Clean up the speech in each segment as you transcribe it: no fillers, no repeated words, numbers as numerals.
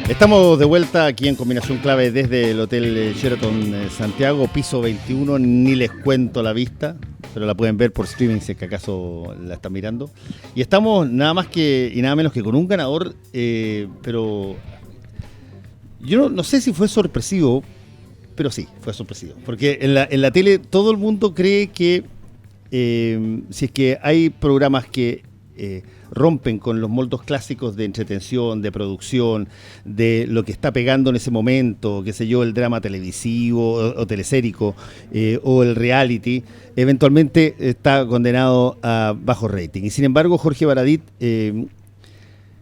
Estamos de vuelta aquí en Combinación Clave desde el Hotel Sheraton Santiago, piso 21, ni les cuento la vista, pero la pueden ver por streaming si es que acaso la están mirando. Y estamos nada más que y nada menos que con un ganador, pero yo no sé si fue sorpresivo, pero sí, fue sorpresivo. Porque en la tele todo el mundo cree que si es que hay programas que rompen con los moldes clásicos de entretención, de producción, de lo que está pegando en ese momento, qué sé yo, el drama televisivo o telesérico o el reality, eventualmente está condenado a bajo rating. Y sin embargo, Jorge Baradit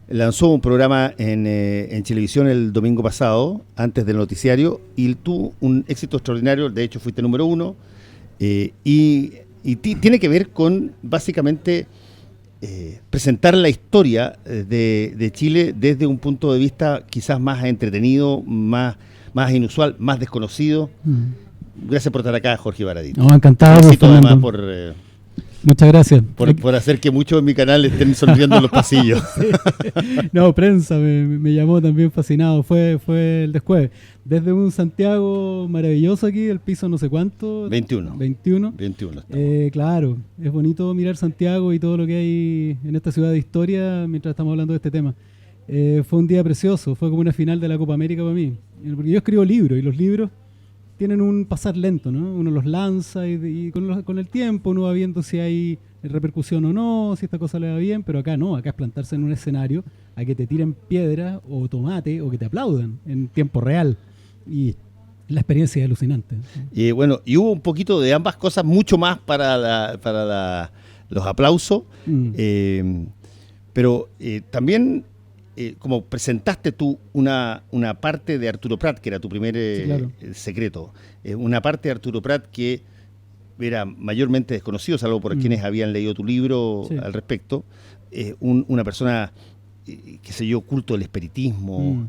lanzó un programa en televisión el domingo pasado, antes del noticiario, y tuvo un éxito extraordinario. De hecho, fuiste número 1, y tiene que ver con, básicamente, presentar la historia de Chile desde un punto de vista quizás más entretenido, más inusual, más desconocido. Gracias por estar acá, Jorge Baradit. No, encantado. Además muchas gracias. Por hacer que muchos en mi canal estén sonriendo en los pasillos. Sí. No, prensa me llamó también fascinado. Fue el después. Desde un Santiago maravilloso aquí, el piso no sé cuánto. 21. 21. Claro, es bonito mirar Santiago y todo lo que hay en esta ciudad de historia mientras estamos hablando de este tema. Fue un día precioso, fue como una final de la Copa América para mí. Porque yo escribo libros y los libros tienen un pasar lento, ¿no? Uno los lanza y con el tiempo uno va viendo si hay repercusión o no, si esta cosa le va bien, pero acá no, acá es plantarse en un escenario a que te tiren piedra o tomate o que te aplaudan en tiempo real. Y la experiencia es alucinante. Y bueno, y hubo un poquito de ambas cosas, mucho más para los aplausos, pero también como presentaste tú una parte de Arturo Prat, que era tu primer sí, claro. secreto, una parte de Arturo Prat que era mayormente desconocido, salvo por quienes habían leído tu libro sí. Al respecto, una persona, qué sé yo, culto del espiritismo,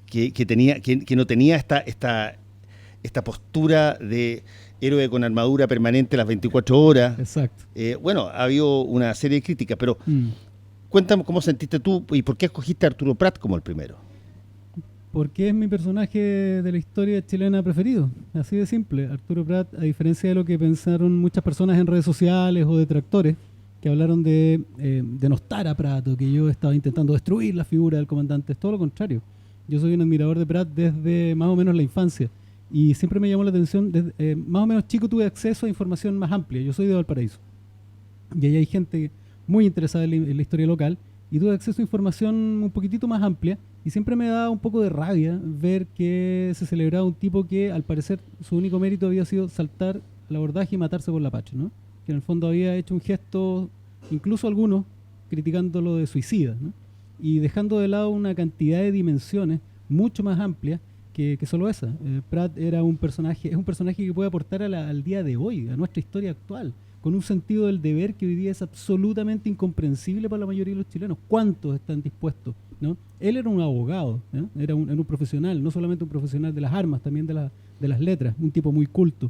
que no tenía esta postura de héroe con armadura permanente las 24 horas. Exacto. Bueno, ha habido una serie de críticas, pero cuéntame cómo sentiste tú y por qué escogiste a Arturo Prat como el primero. Porque es mi personaje de la historia chilena preferido, así de simple. Arturo Prat, a diferencia de lo que pensaron muchas personas en redes sociales o detractores, que hablaron de denostar a Prat o que yo estaba intentando destruir la figura del comandante, es todo lo contrario. Yo soy un admirador de Prat desde más o menos la infancia y siempre me llamó la atención, desde, más o menos chico tuve acceso a información más amplia. Yo soy de Valparaíso y ahí hay gente muy interesada en la historia local y tuve acceso a información un poquitito más amplia y siempre me daba un poco de rabia ver que se celebraba un tipo que al parecer su único mérito había sido saltar el abordaje y matarse por la pacha, ¿no? Que en el fondo había hecho un gesto, incluso algunos criticándolo de suicida, ¿no? Y dejando de lado una cantidad de dimensiones mucho más amplias que solo esa. Prat era un personaje, es un personaje que puede aportar al día de hoy, a nuestra historia actual, con un sentido del deber que hoy día es absolutamente incomprensible para la mayoría de los chilenos. ¿Cuántos están dispuestos? ¿No? Él era un abogado, ¿no? Era un profesional, no solamente un profesional de las armas, también de las letras, un tipo muy culto.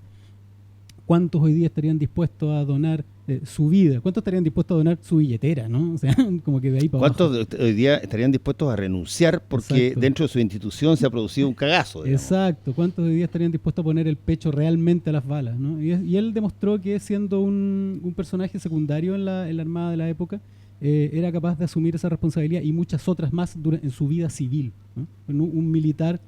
¿Cuántos hoy día estarían dispuestos a donar su vida? ¿Cuántos estarían dispuestos a donar su billetera, ¿no? O sea, como que de ahí para abajo. ¿Cuántos hoy día estarían dispuestos a renunciar porque Exacto. dentro de su institución se ha producido un cagazo? Digamos. Exacto. ¿Cuántos hoy día estarían dispuestos a poner el pecho realmente a las balas, ¿no? Y él demostró que siendo un personaje secundario en la Armada de la época, era capaz de asumir esa responsabilidad y muchas otras más en su vida civil, ¿no? Un militar.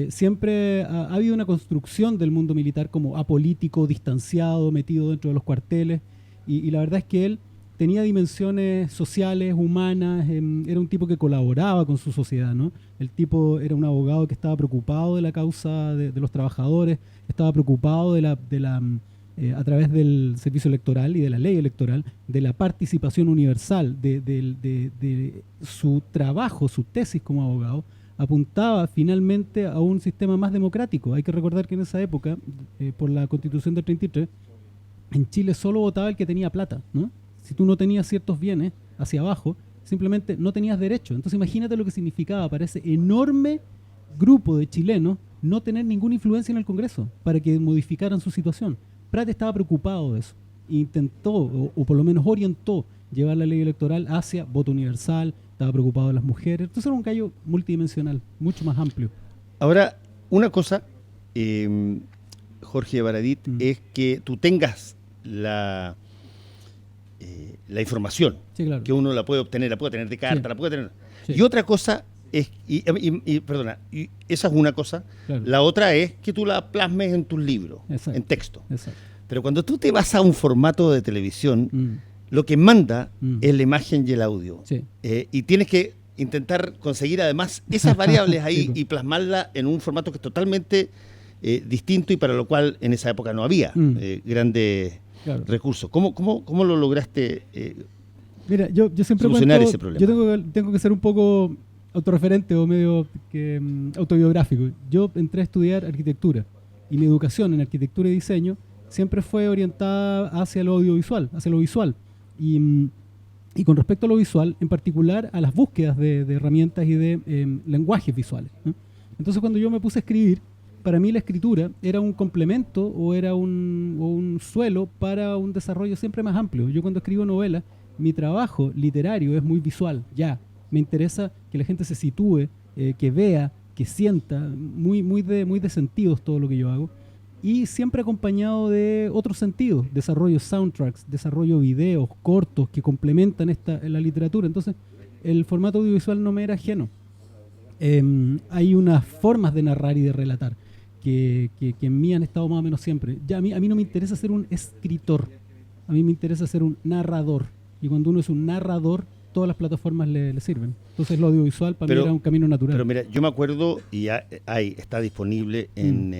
Siempre ha habido una construcción del mundo militar como apolítico, distanciado, metido dentro de los cuarteles y la verdad es que él tenía dimensiones sociales, humanas, era un tipo que colaboraba con su sociedad, ¿no? El tipo era un abogado que estaba preocupado de la causa de los trabajadores, estaba preocupado a través del servicio electoral y de la ley electoral, de la participación universal, de su trabajo, su tesis como abogado, apuntaba finalmente a un sistema más democrático. Hay que recordar que en esa época, por la Constitución del 33, en Chile solo votaba el que tenía plata, ¿no? Si tú no tenías ciertos bienes hacia abajo, simplemente no tenías derecho. Entonces imagínate lo que significaba para ese enorme grupo de chilenos no tener ninguna influencia en el Congreso para que modificaran su situación. Prat estaba preocupado de eso. Intentó, o por lo menos orientó, llevar la ley electoral hacia voto universal, estaba preocupado de las mujeres. Entonces era un gallo multidimensional, mucho más amplio. Ahora, una cosa, Jorge Baradit, es que tú tengas la información, sí, claro, que uno la puede obtener, la puede tener de carta, sí, la puede tener. Sí. Y otra cosa es, perdona, y esa es una cosa, Claro. La otra es que tú la plasmes en tus libros, Exacto. en texto. Exacto. Pero cuando tú te vas a un formato de televisión, lo que manda es la imagen y el audio. Sí. Y tienes que intentar conseguir además esas variables ahí Sí. y plasmarla en un formato que es totalmente distinto y para lo cual en esa época no había grandes Claro. recursos. ¿Cómo lo lograste Mira, yo siempre solucionar cuento, ese problema? Yo tengo que ser un poco autorreferente o medio autobiográfico. Yo entré a estudiar arquitectura y mi educación en arquitectura y diseño siempre fue orientada hacia lo audiovisual, hacia lo visual. Y con respecto a lo visual, en particular a las búsquedas de herramientas y de lenguajes visuales, ¿no? Entonces cuando yo me puse a escribir, para mí la escritura era un complemento o era un suelo para un desarrollo siempre más amplio. Yo cuando escribo novelas, mi trabajo literario es muy visual, ya. Me interesa que la gente se sitúe, que vea, que sienta, muy de sentidos todo lo que yo hago. Y siempre acompañado de otros sentidos, desarrollo soundtracks, desarrollo videos cortos que complementan la literatura. Entonces, el formato audiovisual no me era ajeno. Hay unas formas de narrar y de relatar que en mí han estado más o menos siempre. Ya a mí no me interesa ser un escritor, a mí me interesa ser un narrador. Y cuando uno es un narrador, todas las plataformas le sirven. Entonces lo audiovisual para mí era un camino natural. Pero mira, yo me acuerdo, y está disponible en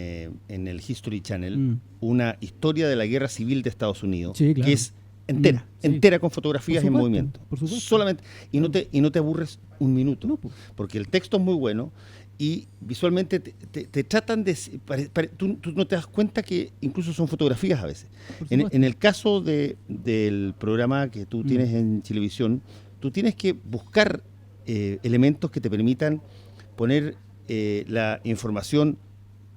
el History Channel, una historia de la Guerra Civil de Estados Unidos, sí, claro, que es entera, sí, entera con fotografías en movimiento. Por supuesto. Solamente, y no te aburres un minuto, No, pues. porque el texto es muy bueno y visualmente te tratan de... Tú no te das cuenta que incluso son fotografías a veces. En el caso del programa que tú tienes en Chilevisión, tú tienes que buscar elementos que te permitan poner la información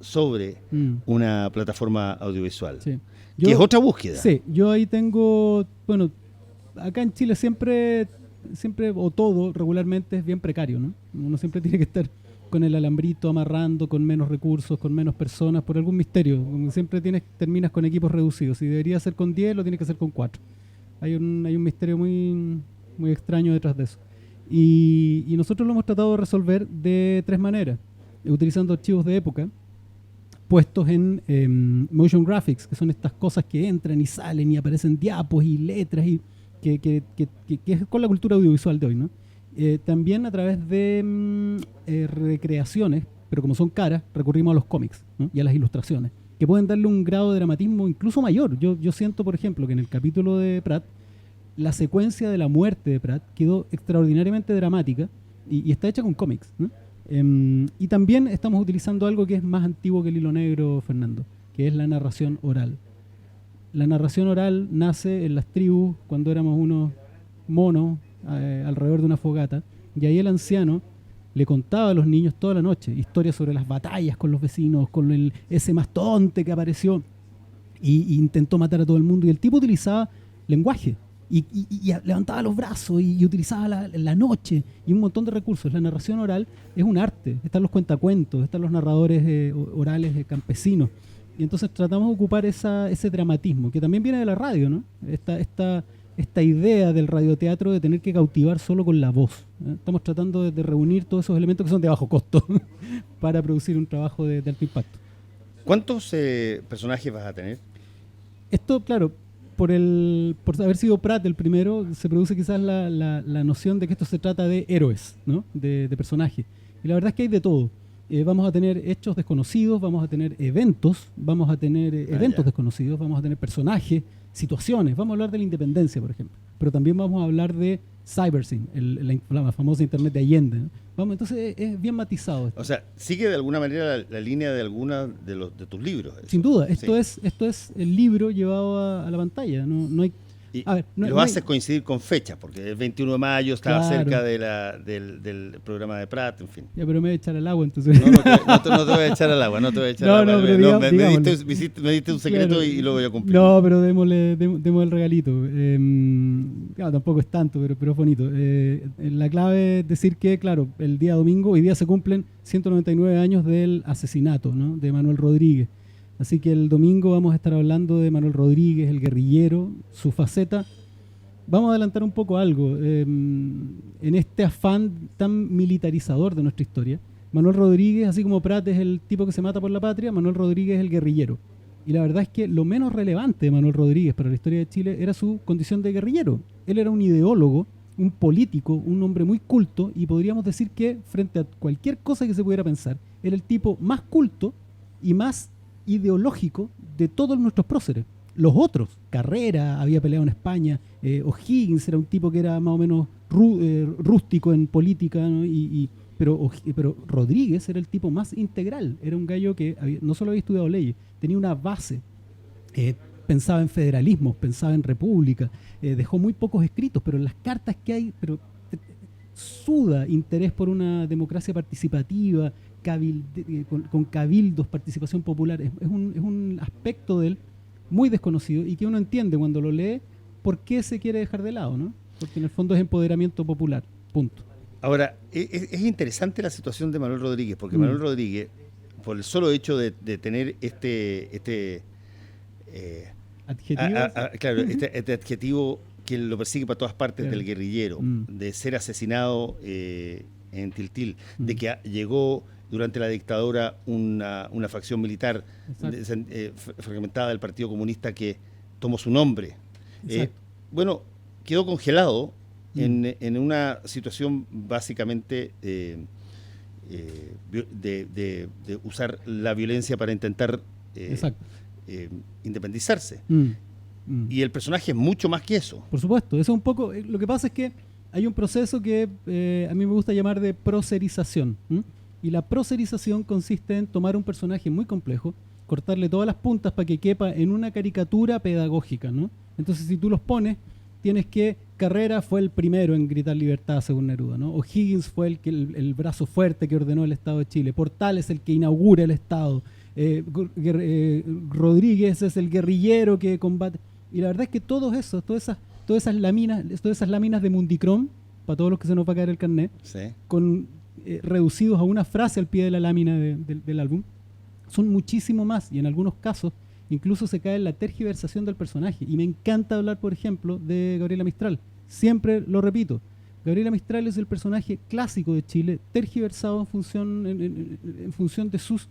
sobre una plataforma audiovisual, Sí. Que es otra búsqueda. Sí, yo ahí tengo, bueno, acá en Chile siempre o todo regularmente es bien precario, ¿no? Uno siempre tiene que estar con el alambrito amarrando, con menos recursos, con menos personas, por algún misterio. Siempre terminas con equipos reducidos. Si debería ser con 10, lo tienes que hacer con 4. Hay un misterio muy extraño detrás de eso. Y nosotros lo hemos tratado de resolver de 3 maneras. Utilizando archivos de época, puestos en motion graphics, que son estas cosas que entran y salen y aparecen diapos y letras, y que es con la cultura audiovisual de hoy, ¿no? También a través de recreaciones, pero como son caras, recurrimos a los cómics, ¿no? Y a las ilustraciones, que pueden darle un grado de dramatismo incluso mayor. Yo siento, por ejemplo, que en el capítulo de Pratt, la secuencia de la muerte de Pratt quedó extraordinariamente dramática y está hecha con cómics, ¿no? Y también estamos utilizando algo que es más antiguo que el hilo negro, Fernando, que es la narración oral. La narración oral nace en las tribus cuando éramos unos monos alrededor de una fogata, y ahí el anciano le contaba a los niños toda la noche historias sobre las batallas con los vecinos, con ese mastodonte que apareció y intentó matar a todo el mundo, y el tipo utilizaba lenguaje y levantaba los brazos y utilizaba la noche y un montón de recursos. La narración oral es un arte. Están los cuentacuentos, están los narradores orales campesinos, y entonces tratamos de ocupar ese dramatismo que también viene de la radio, ¿no? Esta idea del radioteatro de tener que cautivar solo con la voz, ¿eh? Estamos tratando de reunir todos esos elementos que son de bajo costo para producir un trabajo de alto impacto. ¿Cuántos personajes vas a tener? Esto, claro, por haber sido Pratt el primero, se produce quizás la noción de que esto se trata de héroes, ¿no? De personajes. Y la verdad es que hay de todo. Vamos a tener hechos desconocidos, vamos a tener eventos, vamos a tener eventos desconocidos, vamos a tener personajes, situaciones. Vamos a hablar de la independencia, por ejemplo. Pero también vamos a hablar de Cybersyn, la famosa Internet de Allende, ¿no? Entonces es bien matizado esto. O sea, sigue de alguna manera la línea de alguna de tus libros. Eso. Sin duda, esto es el libro llevado a la pantalla. No hay, Y A ver, lo haces coincidir con fechas, porque el 21 de mayo estaba Claro. cerca del programa de Prat, en fin. Ya, pero me voy a echar al agua, entonces. No te voy a echar al agua, no te voy a echar al agua. pero Me digámosle. me diste un secreto Claro. y lo voy a cumplir. No, pero demos el regalito. Claro, tampoco es tanto, pero es bonito. La clave es decir que, claro, el día domingo, hoy día se cumplen 199 años del asesinato, ¿no?, de Manuel Rodríguez. Así que el domingo vamos a estar hablando de Manuel Rodríguez, el guerrillero, su faceta. Vamos a adelantar un poco algo. En este afán tan militarizador de nuestra historia, Manuel Rodríguez, así como Prat es el tipo que se mata por la patria, Manuel Rodríguez es el guerrillero. Y la verdad es que lo menos relevante de Manuel Rodríguez para la historia de Chile era su condición de guerrillero. Él era un ideólogo, un político, un hombre muy culto, y podríamos decir que frente a cualquier cosa que se pudiera pensar, era el tipo más culto y más ideológico de todos nuestros próceres. Los otros, Carrera había peleado en España, O'Higgins era un tipo que era más o menos rústico en política, ¿no? Pero Rodríguez era el tipo más integral, era un gallo que no solo había estudiado leyes, tenía una base, pensaba en federalismo, pensaba en república, dejó muy pocos escritos, pero en las cartas que hay, suda interés por una democracia participativa, con cabildos, participación popular. Es un aspecto de él muy desconocido y que uno entiende cuando lo lee por qué se quiere dejar de lado, ¿no? Porque en el fondo es empoderamiento popular, punto. Ahora, es interesante la situación de Manuel Rodríguez, porque Manuel Rodríguez, por el solo hecho de tener ¿Adjetivo? Claro, este adjetivo que lo persigue para todas partes, del guerrillero, de ser asesinado en Tiltil, de que llegó durante la dictadura una facción militar fragmentada del Partido Comunista que tomó su nombre. Bueno, quedó congelado en una situación básicamente de usar la violencia para intentar independizarse. Y el personaje es mucho más que eso. Por supuesto, eso es un poco. Lo que pasa es que hay un proceso que a mí me gusta llamar de procerización. Y la procerización consiste en tomar un personaje muy complejo, cortarle todas las puntas para que quepa en una caricatura pedagógica, ¿no? Entonces, si tú los pones, tienes que Carrera fue el primero en gritar libertad, según Neruda, ¿no? O'Higgins fue el brazo fuerte que ordenó el Estado de Chile. Portales el que inaugura el Estado. Rodríguez es el guerrillero que combate. Y la verdad es que todas esas láminas de Mundicrom, para todos los que se nos va a caer el carnet, reducidos a una frase al pie de la lámina del álbum, son muchísimo más, y en algunos casos incluso se cae en la tergiversación del personaje. Y me encanta hablar, por ejemplo, de Gabriela Mistral. Siempre lo repito, Gabriela Mistral es el personaje clásico de Chile, tergiversado en función de sus,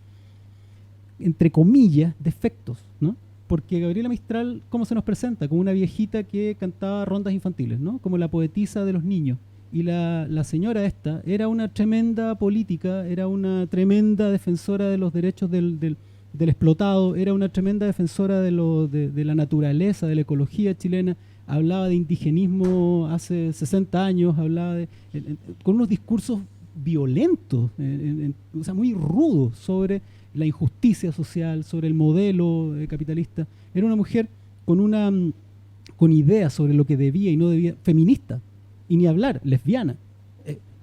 entre comillas, defectos, ¿no? Porque Gabriela Mistral, ¿cómo se nos presenta? Como una viejita que cantaba rondas infantiles, ¿no? Como la poetisa de los niños. Y la señora esta era una tremenda política, era una tremenda defensora de los derechos del explotado, era una tremenda defensora de la naturaleza, de la ecología chilena, hablaba de indigenismo hace 60 años, con unos discursos violentos, o sea, muy rudos sobre la injusticia social, sobre el modelo capitalista. Era una mujer con ideas sobre lo que debía y no debía, feminista, y ni hablar, lesbiana.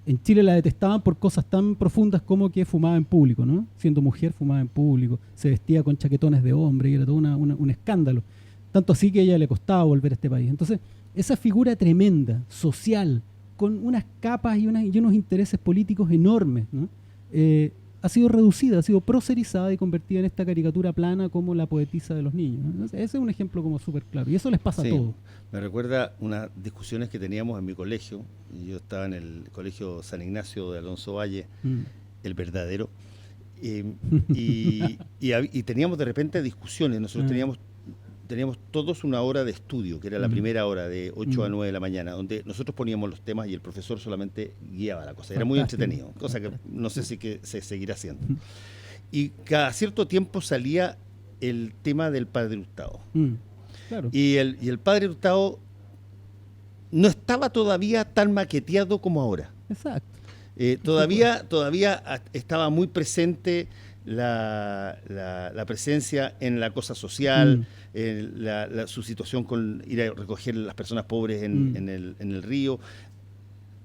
En Chile la detestaban por cosas tan profundas como que fumaba en público, ¿no? Siendo mujer fumaba en público, se vestía con chaquetones de hombre y era todo un escándalo. Tanto así que a ella le costaba volver a este país. Entonces, esa figura tremenda, social, con unas capas y unos intereses políticos enormes, ¿no? Ha sido reducida, ha sido procerizada y convertida en esta caricatura plana como la poetisa de los niños, ¿no? Ese es un ejemplo como súper claro. Y eso les pasa a todos. Me recuerda unas discusiones que teníamos en mi colegio. Yo estaba en el colegio San Ignacio de Alonso Valle, el verdadero, y teníamos de repente discusiones. Nosotros teníamos todos una hora de estudio, que era la primera hora, de 8 a 9 de la mañana, donde nosotros poníamos los temas y el profesor solamente guiaba la cosa. Era muy entretenido, cosa que no sé si que se seguirá haciendo. Y cada cierto tiempo salía el tema del Padre Hurtado. Claro. Y el Padre Hurtado no estaba todavía tan maqueteado como ahora. Exacto. Todavía estaba muy presente la presencia en la cosa social, su situación con ir a recoger las personas pobres en el río,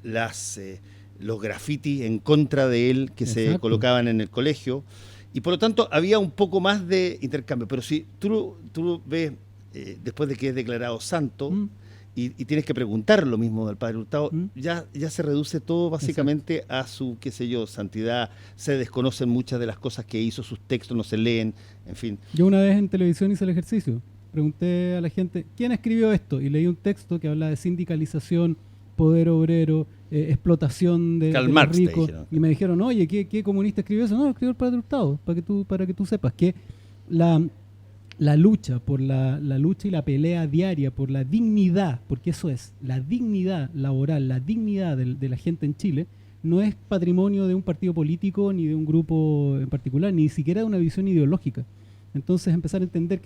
los grafitis en contra de él que se colocaban en el colegio, y por lo tanto había un poco más de intercambio. Pero si tú ves, después de que es declarado santo, y tienes que preguntar lo mismo del padre Hurtado, ya se reduce todo básicamente a su, qué sé yo, santidad. Se desconocen muchas de las cosas que hizo, sus textos no se leen, en fin. Yo una vez en televisión hice el ejercicio. Pregunté a la gente, ¿quién escribió esto? Y leí un texto que habla de sindicalización, poder obrero, explotación de los ricos. Y me dijeron, oye, ¿qué comunista escribió eso? No, lo escribió el padre Hurtado, para que tú sepas que la lucha por la lucha y la pelea diaria por la dignidad, porque eso es, la dignidad laboral, la dignidad de la gente en Chile, no es patrimonio de un partido político ni de un grupo en particular, ni siquiera de una visión ideológica. Entonces empezar a entender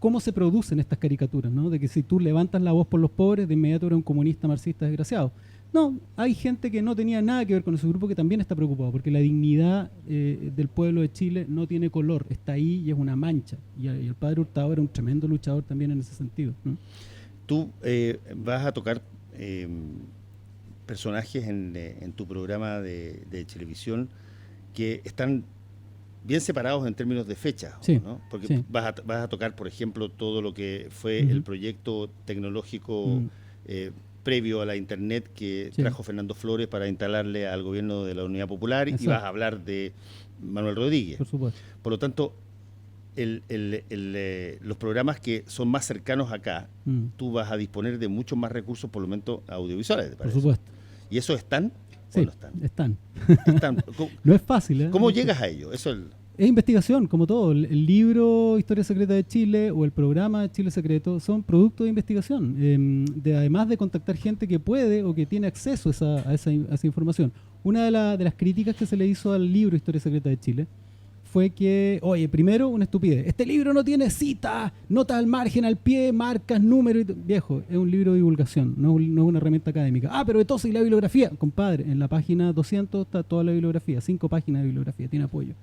cómo se producen estas caricaturas, ¿no? De que si tú levantas la voz por los pobres, de inmediato eres un comunista marxista desgraciado. No, hay gente que no tenía nada que ver con ese grupo que también está preocupado, porque la dignidad del pueblo de Chile no tiene color, está ahí y es una mancha. Y el padre Hurtado era un tremendo luchador también en ese sentido, ¿no? Tú vas a tocar personajes en tu programa de televisión que están bien separados en términos de fecha, sí, ¿no? Porque sí. vas a tocar, por ejemplo, todo lo que fue el proyecto tecnológico previo a la Internet que trajo Fernando Flores para instalarle al gobierno de la Unidad Popular. Exacto. Y vas a hablar de Manuel Rodríguez. Por supuesto. Por lo tanto, los programas que son más cercanos acá, tú vas a disponer de muchos más recursos, por lo menos audiovisuales, ¿te parece? Por supuesto. ¿Y esos están? Sí, ¿o no están? Están. No es fácil, ¿eh? ¿Cómo llegas a ello? Es investigación, como todo. El libro Historia Secreta de Chile o el programa Chile Secreto son productos de investigación, además de contactar gente que puede o que tiene acceso a esa información. Una de las críticas que se le hizo al libro Historia Secreta de Chile fue que, oye, primero, una estupidez. Este libro no tiene citas, notas al margen, al pie, marcas, números. Viejo, es un libro de divulgación, no es una herramienta académica. Pero entonces, ¿y la bibliografía? Compadre, en la página 200 está toda la bibliografía, 5 páginas de bibliografía, tiene apoyo.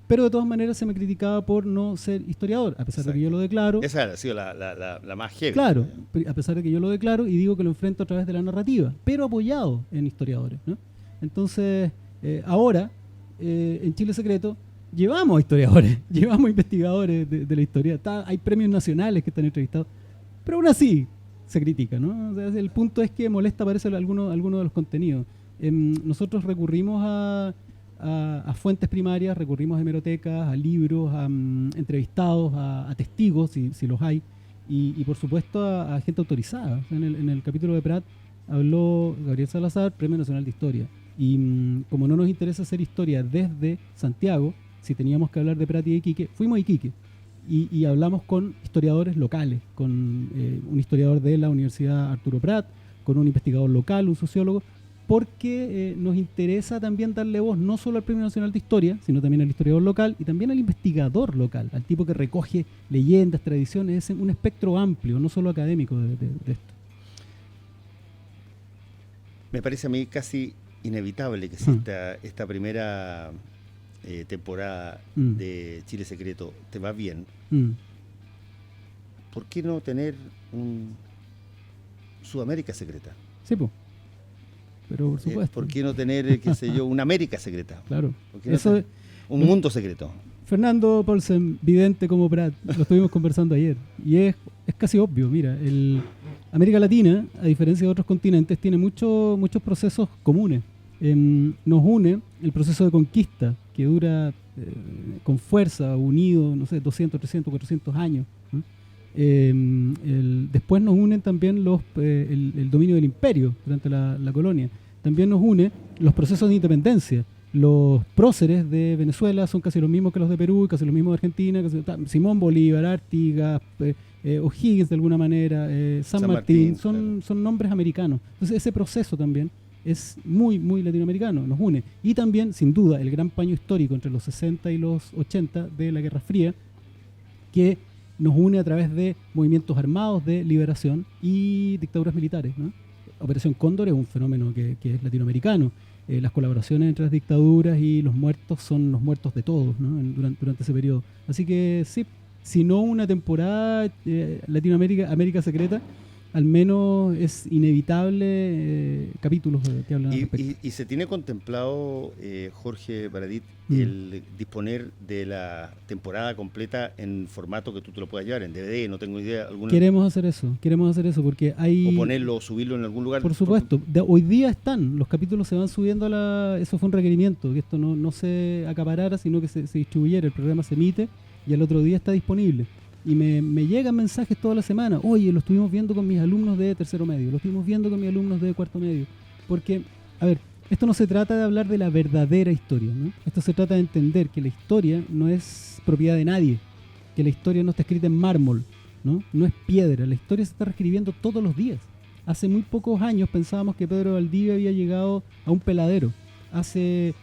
Pero de todas maneras se me criticaba por no ser historiador, a pesar de que yo lo declaro. Esa ha sido la más heavy. Claro, a pesar de que yo lo declaro y digo que lo enfrento a través de la narrativa, pero apoyado en historiadores, ¿no? Entonces, ahora, en Chile Secreto, llevamos historiadores, llevamos investigadores de la historia. Hay premios nacionales que están entrevistados, pero aún así se critica, ¿no? O sea, el punto es que molesta, parece, alguno de los contenidos. Nosotros recurrimos a fuentes primarias, recurrimos a hemerotecas, a libros, a entrevistados, a testigos, si los hay, y por supuesto a gente autorizada. En el capítulo de Prat habló Gabriel Salazar, Premio Nacional de Historia, y como no nos interesa hacer historia desde Santiago, si teníamos que hablar de Prat y de Iquique, fuimos a Iquique y hablamos con historiadores locales, con un historiador de la Universidad Arturo Prat, con un investigador local, un sociólogo, porque nos interesa también darle voz no solo al Premio Nacional de Historia, sino también al historiador local y también al investigador local, al tipo que recoge leyendas, tradiciones, es un espectro amplio, no solo académico de esto. Me parece a mí casi inevitable que exista esta primera temporada de Chile Secreto. ¿Te va bien? ¿Por qué no tener un Sudamérica Secreta? Sí, pues. Pero por supuesto. ¿Por qué no tener, qué sé yo, una América secreta? Claro. No un mundo secreto. Fernando Paulsen, vidente como Prat, lo estuvimos conversando ayer. Y es casi obvio, mira, América Latina, a diferencia de otros continentes, tiene muchos procesos comunes. Nos une el proceso de conquista, que dura con fuerza, unido, no sé, 200, 300, 400 años, ¿no? Después nos unen también el dominio del imperio durante la colonia. También nos une los procesos de independencia. Los próceres de Venezuela son casi los mismos que los de Perú, casi los mismos de Argentina, Simón Bolívar, Artigas, O'Higgins de alguna manera, San Martín, son nombres americanos. Entonces ese proceso también es muy, muy latinoamericano, nos une. Y también, sin duda, el gran paño histórico entre los 60 y los 80 de la Guerra Fría, que nos une a través de movimientos armados de liberación y dictaduras militares, ¿no? Operación Cóndor es un fenómeno que es latinoamericano. Las colaboraciones entre las dictaduras y los muertos son los muertos de todos, ¿no? Durante ese periodo. Así que sí, si no una temporada Latinoamérica, América Secreta, al menos es inevitable capítulos que hablan al respecto. Y se tiene contemplado, Jorge Baradit, el disponer de la temporada completa en formato que tú te lo puedas llevar, en DVD, no tengo idea. Queremos hacer eso porque hay... O ponerlo o subirlo en algún lugar. Por supuesto, hoy día están, los capítulos se van subiendo eso fue un requerimiento, que esto no se acaparara, sino que se distribuyera, el programa se emite y al otro día está disponible. Y me llegan mensajes toda la semana. Oye, lo estuvimos viendo con mis alumnos de tercero medio, lo estuvimos viendo con mis alumnos de cuarto medio. Porque, a ver, esto no se trata de hablar de la verdadera historia, ¿no? Esto se trata de entender que la historia no es propiedad de nadie, que la historia no está escrita en mármol, ¿no? No es piedra, la historia se está reescribiendo todos los días. Hace muy pocos años pensábamos que Pedro Valdivia había llegado a un peladero. Hace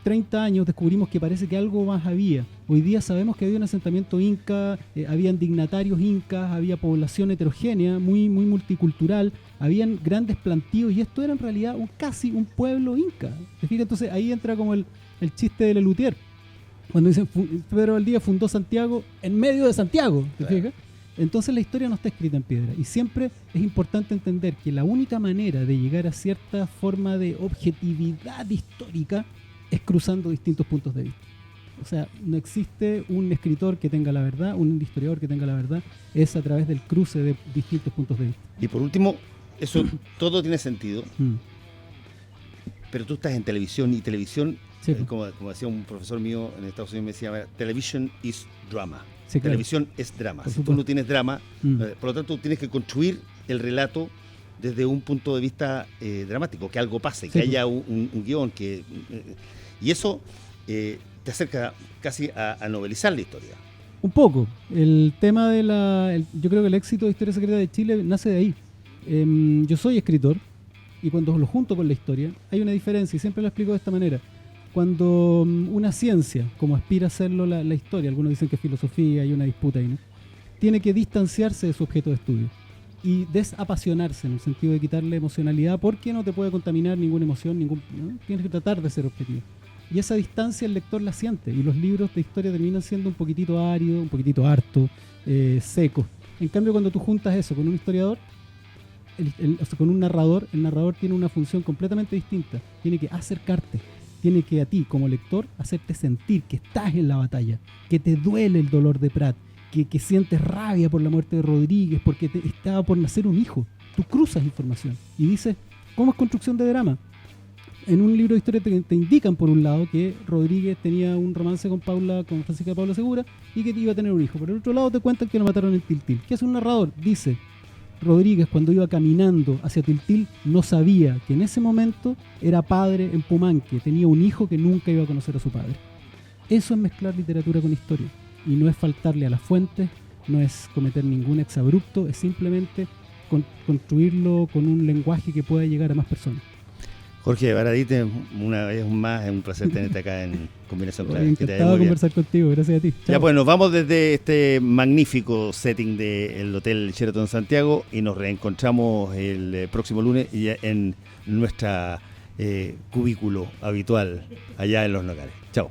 30 años descubrimos que parece que algo más había. Hoy día sabemos que había un asentamiento inca, habían dignatarios incas, había población heterogénea, muy, muy multicultural, habían grandes plantíos y esto era en realidad casi un pueblo inca. ¿Te fijas? Entonces ahí entra como el chiste de Lelutier. Cuando dicen Pedro Valdivia fundó Santiago en medio de Santiago, ¿te fijas? Entonces la historia no está escrita en piedra y siempre es importante entender que la única manera de llegar a cierta forma de objetividad histórica es cruzando distintos puntos de vista. O sea, no existe un escritor que tenga la verdad, un historiador que tenga la verdad, es a través del cruce de distintos puntos de vista. Y por último, eso todo tiene sentido, pero tú estás en televisión y televisión, sí, como decía un profesor mío en Estados Unidos, me decía, television is drama. Sí, claro. Televisión es drama. Si tú no tienes drama, por lo tanto tú tienes que construir el relato desde un punto de vista dramático, que algo pase, sí, que haya un guión, y eso te acerca casi a novelizar la historia. Un poco. El tema yo creo que el éxito de Historia Secreta de Chile nace de ahí. Yo soy escritor y cuando lo junto con la historia hay una diferencia y siempre lo explico de esta manera. Cuando una ciencia, como aspira a hacerlo la historia, algunos dicen que es filosofía, hay una disputa ahí, ¿no? Tiene que distanciarse de su objeto de estudio y desapasionarse en el sentido de quitarle emocionalidad porque no te puede contaminar ninguna emoción, ¿no? Tienes que tratar de ser objetivo. Y esa distancia el lector la siente y los libros de historia terminan siendo un poquitito áridos, un poquitito harto, secos. En cambio, cuando tú juntas eso con un historiador, o sea, con un narrador, el narrador tiene una función completamente distinta. Tiene que acercarte, tiene que a ti como lector hacerte sentir que estás en la batalla, que te duele el dolor de Prat, que sientes rabia por la muerte de Rodríguez, porque estaba por nacer un hijo. Tú cruzas información y dices, ¿cómo es construcción de drama? En un libro de historia te indican, por un lado, que Rodríguez tenía un romance con Francisca Paula Segura y que iba a tener un hijo. Por el otro lado te cuentan que lo mataron en Tiltil. ¿Qué hace un narrador? Dice, Rodríguez cuando iba caminando hacia Tiltil no sabía que en ese momento era padre en Pumanque, tenía un hijo que nunca iba a conocer a su padre. Eso es mezclar literatura con historia. Y no es faltarle a las fuentes, no es cometer ningún exabrupto, es simplemente construirlo con un lenguaje que pueda llegar a más personas. Jorge Baradit, una vez más, es un placer tenerte acá en Combinación Clave. Encantado de conversar contigo, gracias a ti. Chao. Ya pues, nos vamos desde este magnífico setting del Hotel Sheraton Santiago y nos reencontramos el próximo lunes ya en nuestra cubículo habitual allá en Los Nogales. Chao.